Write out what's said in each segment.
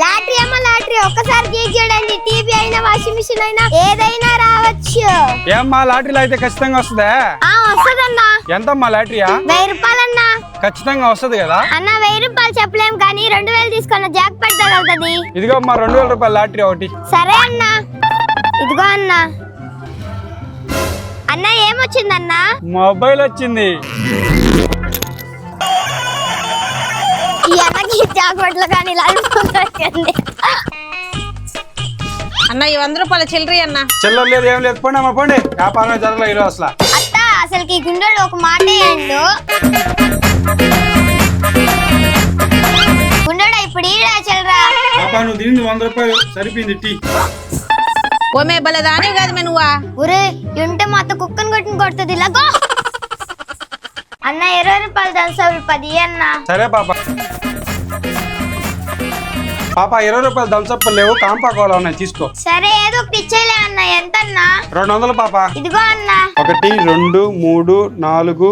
Lottery అమ్మ lottery ఒక్కసారి గీయడండి. TV అయినా వాషింగ్ మిషన్ అయినా ఏదైనా రావచ్చు. ఏమ్మా లాటరీలో అయితే ఖచ్చితంగా వస్తుందా? వస్తుందన్నా. ఎంతమ్మా లాటరీయా? 1000 రూపాయలన్నా. ఖచ్చితంగా వస్తుంది కదా అన్న 1000 రూపాయలు చెప్పలేం కానీ 2000 తీసుకున్న జాక్ పట్ తగలుతుంది. ఇదిగో అమ్మా 2000 రూపాయల లాటరీ ఒకటి. సరే అన్న. ఇదిగో అన్న. అన్న ఏమొచ్చిందన్నా? మొబైల్ వచ్చింది. ఈ అన్నకి జాక్ పట్లు కానీ అన్న ఈ 100 రూపాయల చిల్లరి అన్న. చిల్లర లేదు ఏం లేదు, పోండి అమ్మా పోండి. వ్యాపారం జరగలేదు ఈరోజు అసలు. అత్త అసలుకి గుండెడు ఒక మాట ఏండు గుండెడు ఇప్పుడు చిల్లరా పాపా నువ్వు తిని 100 రూపాయలు సరిపోయింది టీ. ఓమే బలదాని కాదు మే నువ్వా. ఊరే ఉంటే మా అత్త కుక్కను కొట్టుని కొడుతుంది ఇలాగో. అన్న 20 రూపాయలు దంసాలు 10 అన్న. సరే పాప. పాప 20 రూపాయలు దంసప్ లేవు, కాంపా కోలా ఉన్నాయి తీసుకో. సరే ఏదో ఒకటి ఇచ్చేలే అన్న. ఎంత అన్నా? 200 పాప. ఇదిగో అన్న. 1 2 3 4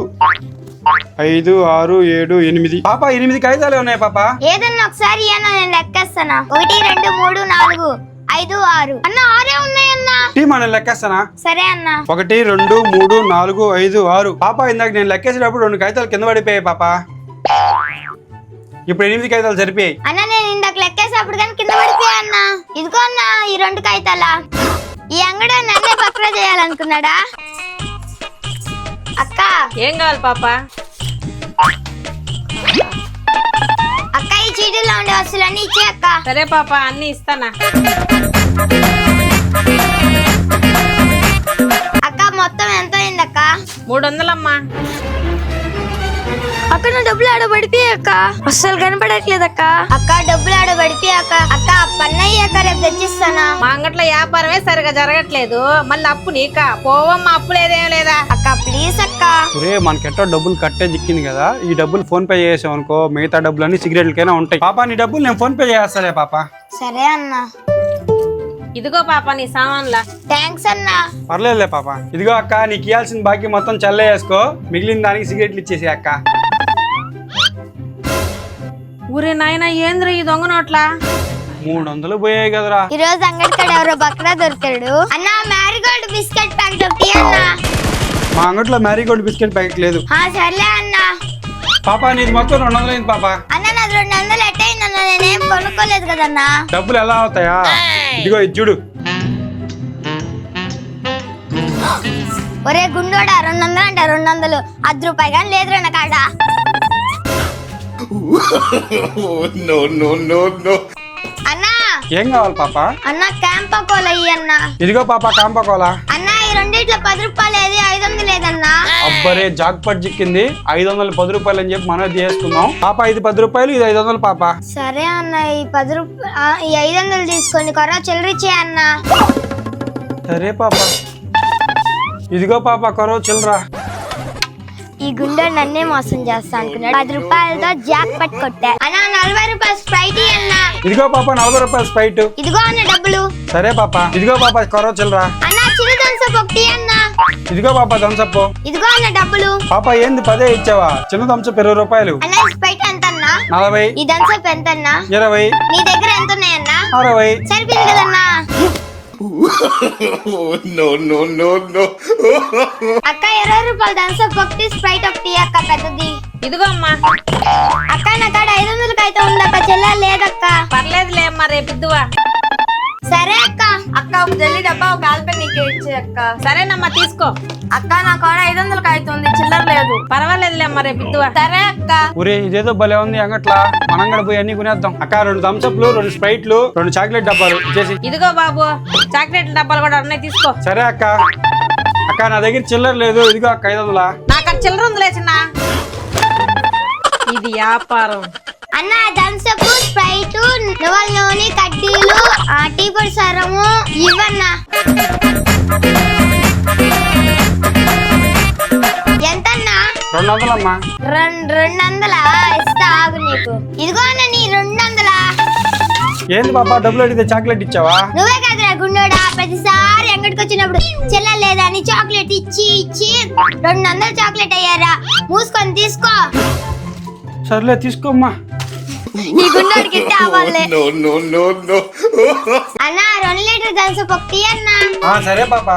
5 6 7 8 పాప 8 కాగితాలే ఉన్నాయి పాప. ఏదన్నా ఒకసారి అన్న నేను లెక్కేస్తానా. 1 2 3 4 5 6 అన్న 6 ఉన్నాయన్నా. టీ మనం లెక్కేస్తానా? సరే అన్న. 1 2 3 4 5 6 పాప ఇందాక నేను లెక్కేసేటప్పుడు 2 కాగితాలు కింద పడిపోయాయి పాప. ఇప్పుడు 8 కాగితాలు సరిపోయాయి. అన్న నేను ఇందాక లెక్కేసేటప్పుడు కానీ కింద పడిపోయా అన్న. ఇదిగో అన్న ఈ 2 కాగితాలా. ఈ అంగడి నన్నే పక్కన చేయాలనుకున్నాడా? అక్క ఏం కావాలి పాప? అక్క ఈ చీటీలో ఉండే వస్తువులన్నీ ఇచ్చే అక్క. సరే పాప అన్ని ఇస్తానా. అక్క మొత్తం ఎంత అయింది అక్క? 300 అమ్మా. అక్క నా డబ్బులు ఆడ పడిపోయాక అస్సలు కనపడట్లేదు అక్క. అక్క డబ్బులు ఆడ పడిపోయాక అక్క పన్నయ్యాక రేపు తెచ్చిస్తానా. మా అంగట్లో వ్యాపారమే సరిగా జరగట్లేదు, మళ్ళీ అప్పు నీకా? పోవమ్మా అప్పు లేదేం లేదా. అక్క ప్లీజ్ అక్క. ఒరే మనకెట్టో డబ్బులు కట్టే జిక్కింది కదా, ఈ డబ్బులు ఫోన్ పే చేసాం అనుకో మిగతా డబ్బులన్నీ సిగరెట్లకైనా ఉంటాయి. పాప నీ డబ్బులు నేను ఫోన్ పే చేస్తాలే పాప. సరే అన్న. ఇదిగో పాప నీ సామాన్లా. థ్యాంక్స్ అన్న. పర్లేదులే పాప. ఇదిగో అక్క నీకు ఇవ్వాల్సిన బాకీ మొత్తం చల్లే వేసుకో, మిగిలిన దానికి సిగరెట్లు ఇచ్చేసి అక్క. ఊరే నాయన ఏంద్ర ఈ దొంగ నోట్లా? 300 పోయాయి కదరా. ఈ రోజు అంగడి కాడ ఎవరో బక్రా దొరికాడు అన్న. మ్యారీగోల్డ్ బిస్కెట్ ప్యాకెట్ ఒకటి అన్న. మా అంగట్లో మ్యారీగోల్డ్ బిస్కెట్ ప్యాకెట్ లేదు. సర్లే అన్న. పాప నీది మొత్తం 200 అయింది పాప. అన్న నాది 200 ఎట్టయింది అన్న. నేనేం కొనుక్కోలేదు కదన్నా. డబ్బులు ఎలా అవుతాయా? ఇదిగో ఇది చూడు. ఒరే గుండోడా 200 అంట. 200 10 రూపాయలు కానీ లేదురా నా కాడ. అన్నా ఏం కావాలి పాప? అన్న క్యాంపా కోలా ఇయ్యి అన్న. ఇదిగో పాప కాంపా కోలా. అన్న ఈ రెండిట్లో 10 రూపాయలు ఏది 500 లేదన్నా. అబ్బరే జాక్ పట్ చిక్కింది. 500 10 రూపాయలు అని చెప్పి మనం చేసుకుందాం పాప. ఇది 10 రూపాయలు, ఇది 500 పాప. సరే అన్న ఈ 10 రూపాయలు ఈ 500 తీసుకొని కొర చిల్లరిచ్చే అన్న. సరే పాప. ఇదిగో పాప కొరవ చిల్లరా. ఈ గుండె నన్నే మోసం చేస్తా అనుకున్నాడు. 10 రూపాయలతో జాక్ పట్ కొట్టా. అన్న 40 రూపాయలు స్ప్రైట్ అన్న. ఇదిగో పాప 40 రూపాయలు స్ప్రైట్. ఇదిగో అన్న డబ్బులు. సరే పాప. ఇదిగో పాప కొరవ చిల్లరా. అన్న చిన్న థమ్సప్ ఒకటి అన్న. ఇదిగో పాప థమ్సప్. ఇదిగో అన్న డబ్బులు. పాప ఏంది 10 ఇచ్చావా? చిన్న థమ్సప్ 20 రూపాయలు. అన్న స్ప్రైట్ ఎంత అన్న? 40. ఈ థమ్సప్ ఎంత అన్న? 20. నీ దగ్గర ఎంత ఉన్నాయన్న? 60. సరిపోయింది కదన్నా. అక్క 20 రూపాయలు థమ్సప్ ఒకటి స్ప్రైట్ ఒకటి అక్క పెద్దది. ఇదిగో అమ్మా. అక్క నా కాడ 500 అయితే ఉందక్క. చెల్లె లేదక్క. పర్లేదులే అమ్మా రేపు ఇద్దువా. సరే అక్క. అక్క ఒక జల్లి డబ్బా ఒక ఆల్పెన్ నీకే ఇచ్చే అక్క. సరేనమ్మా తీసుకో. అక్క నా కాడ 500 అవుతుంది, చిల్లర లేదు. పర్వాలేదులే అమ్మా రేపు ఇద్దువా. సరే అక్క. ఊరే ఇదేదో భలే ఉంది అంగట్లా. మనం కూడా పోయి అన్ని కొనేద్దాం. అక్క 2 థమ్సప్లు, 2 స్ప్రైట్లు, 2 చాక్లెట్ డబ్బాలు ఇచ్చేసి. ఇదిగో బాబు చాక్లెట్ డబ్బాలు కూడా ఉన్నాయి తీసుకో. సరే అక్క. అక్క నా దగ్గర చిల్లర లేదు. ఇదిగో అక్క 500. నాకు అది చిల్లర ఉందిలే చిన్న. ఇది వ్యాపారం. అన్న థమ్సప్ స్ప్రైట్ నువ్వుల నూనె కడ్డీలు టీ పొడి సరము ఇవన్నా. ఎంతన్నా? 200 అమ్మా. 200 ఇస్తా ఆగు నీకు. ఇదిగో అన్న నీ 200. ఏంది పాప డబ్బులు అడిగితే చాక్లెట్ ఇచ్చావా? నువ్వే కదరా గుండోడా ప్రతిసారి అంగడికి వచ్చినప్పుడు చెల్లె లేదా అని చాక్లెట్ ఇచ్చి 200 చాక్లెట్ అయ్యారా. మూసుకొని తీసుకో. సర్లే తీసుకోమ్మా. ఈ గుండోడికి ఇట్టే అవ్వాలి. అన్న 2 లీటర్ థమ్సప్ ఒకటి అన్నా. సరే పాప.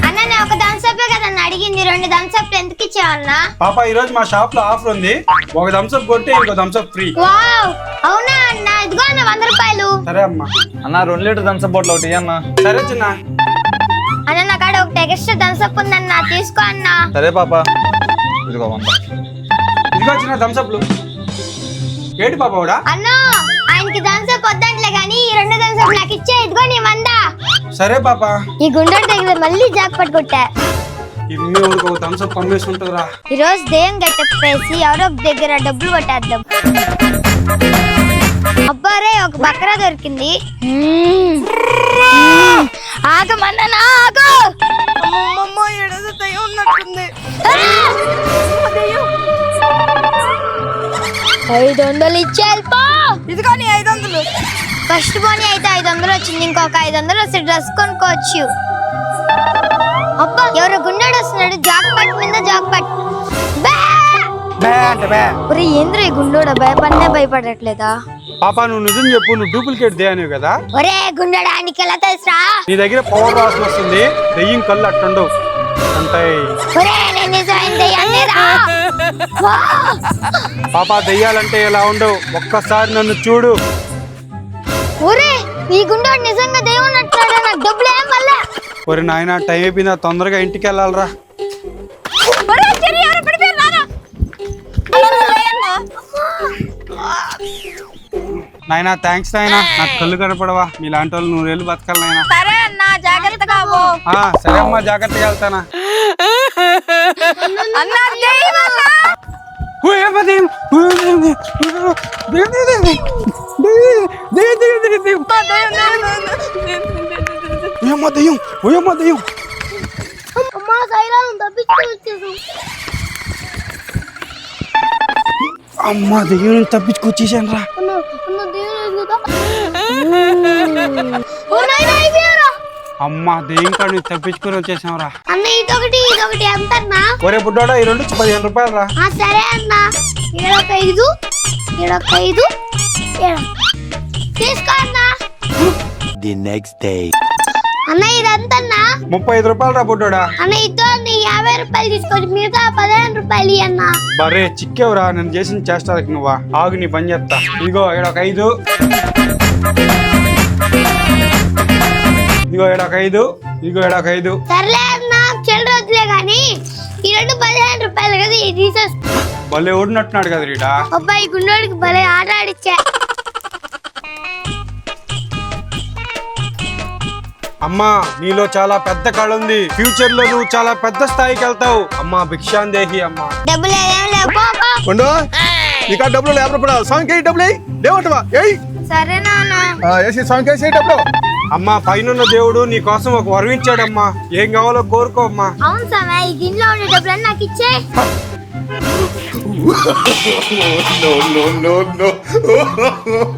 అన్న నేను ఒక థమ్సప్ కదన్నా అడిగింది, 2 థమ్సప్ ఎందుకు ఇచ్చావన్నా? పాప ఈ రోజు మా షాప్ లో ఆఫర్ ఉంది, ఒక థమ్సప్ కొంటే ఇంకో థమ్సప్ ఫ్రీ. వావ్ అవునా అన్న? ఇదిగో అన్న 100 రూపాయలు. సరే అమ్మా. అన్న 2 లీటర్ థమ్సప్ బాటిల్ ఒకటి అన్న. సరే చిన్న. అన్న నా కాడ ఒక ఎక్స్ట్రా థమ్సప్ ఉందన్న, తీసుకో అన్న. సరే పాప, ఇదిగో 100. ఇదిగో చిన్న థమ్సప్లు. ఏంటి పాప కూడా? అన్న ఆయనకి థమ్సప్ వద్దంట్లే గానీ ఈ 2 థమ్సప్ నాకు ఇచ్చే. ఇదిగో నీ 100. సరే పాప. ఈ గుండోడి దగ్గర మళ్ళీ జాక్ పట్టుకుంటా. ఇన్ని ఊరికి ఒక థమ్సప్ అమ్మేసుకుంటారా? ఈ రోజు దెయ్యం గట్టేసి ఎవరో ఒక దగ్గర డబ్బులు కొట్టేద్దాం. అబ్బారే ఒక బక్రా దొరికింది. ఆగమన్నా ఆగు. అమ్మమ్మ ఏడేదో దయ్యం ఉన్నట్టుంది. 500 ఇచ్చేల్పో. ఇదిగో నీ 500. ఫస్ట్ పోనీ అయితే 500 వచ్చింది, ఇంకొక 500 వస్తే డ్రెస్ కొనుక్కోవచ్చు. అబ్బా ఎవరో గుండెడు వస్తున్నాడు. జాక్ పట్ మీద జాక్ పట్. ఒరే ఏంద్ర ఈ గుండోడ భయపడినే భయపడట్లేదా? పాప నువ్వు నిజం చెప్పు, నువ్వు డూప్లికేట్ దేనివి కదా? ఒరే గుండోడా నీకు ఎలా తెలుసా? నీ దగ్గర పవర్ వాసన వస్తుంది, దెయ్యం కళ్ళు అట్టుండవు ఉంటాయి. ఒరే నేను నిజమైన దెయ్యాన్నేరా. పాప దెయ్యాలంటే ఎలా ఉండవు, ఒక్కసారి నన్ను చూడు. ఒరే ఈ గుండోడు నిజంగా దెయ్యం ఉన్నట్టున్నాడు. నాకు డబ్బులు ఏం వల్లే. ఒరే నాయన టైం అయిపోయిందా, తొందరగా ఇంటికి వెళ్ళాలరా. ఒరే చెరి ఎవరు పడిపోయారు నాన్న. నాయనా థ్యాంక్స్ నాయనా, నాకు కళ్ళు కనపడవా? మీలాంటి వాళ్ళు 100 ఏళ్ళు బతకాలి నాయనా. సరే అన్న జాగ్రత్తగా పో. సరే అమ్మా, జాగ్రత్తగా వెళ్తానా. అన్న దెయ్యం అన్న. అమ్మా సైరాలు తప్పించుకొచ్చేసు. అమ్మా దెయ్యం తప్పించుకొచ్చేసాను రా. అమ్మా దెయ్యం కాడు తప్పించుకొని వచ్చేసాం రా. అన్న ఇదొకటి ఇదొకటి ఎంత అన్నా? ఒరే బుడ్డోడా ఈ 2 15 రూపాయలు రా. సరే అన్న. ఈడొక 5 ఈడొక 5 తీసుకో అన్న. The next day. అన్న ఇదంతా అన్న 35 రూపాయలు రా బుడ్డోడా. అన్న ఇద్దో అన్న 50 రూపాయలు తీసుకోండి, మిగతా 15 రూపాయలు అన్న. బరే చిక్కేవరా, నేను చేసిన చేస్తానికి నువ్వా? ఆగు నీ పని చెప్తా. ఇదిగో ఈడొక 5, ఇదిగో ఈడొక 5, ఇదిగో ఈడొక 5. సర్లే అన్న చిల్లర వద్దులే గాని ఈ 2 15 రూపాయలు కదా, ఇది తీసేసుకో. భలే ఓడినట్టున్నాడు కదా రీడా. అబ్బాయి గుండోడికి భలే ఆట ఆడిచ్చా. అమ్మా నీలో చాలా పెద్ద కళ ఉంది, ఫ్యూచర్ లో నువ్వు చాలా పెద్ద స్థాయికి వెళ్తావు. అమ్మా భిక్షాందేహి అమ్మా. డబ్బులు ఏం లేవు పో. ఉండు నీకా డబ్బులు 50 రూపాయలు స్వామికి డబ్బులు లేవంటవా? సరే నాన్న. వేసి స్వామికి డబ్బులు. అమ్మా పైన దేవుడు నీ కోసం ఒక వరం ఇచ్చాడమ్మా, ఏం కావాలో కోరుకో అమ్మా. అవును సమయ ఈ గిన్నెలో ఉండే డబ్బులన్నీ నాకు ఇచ్చే. No.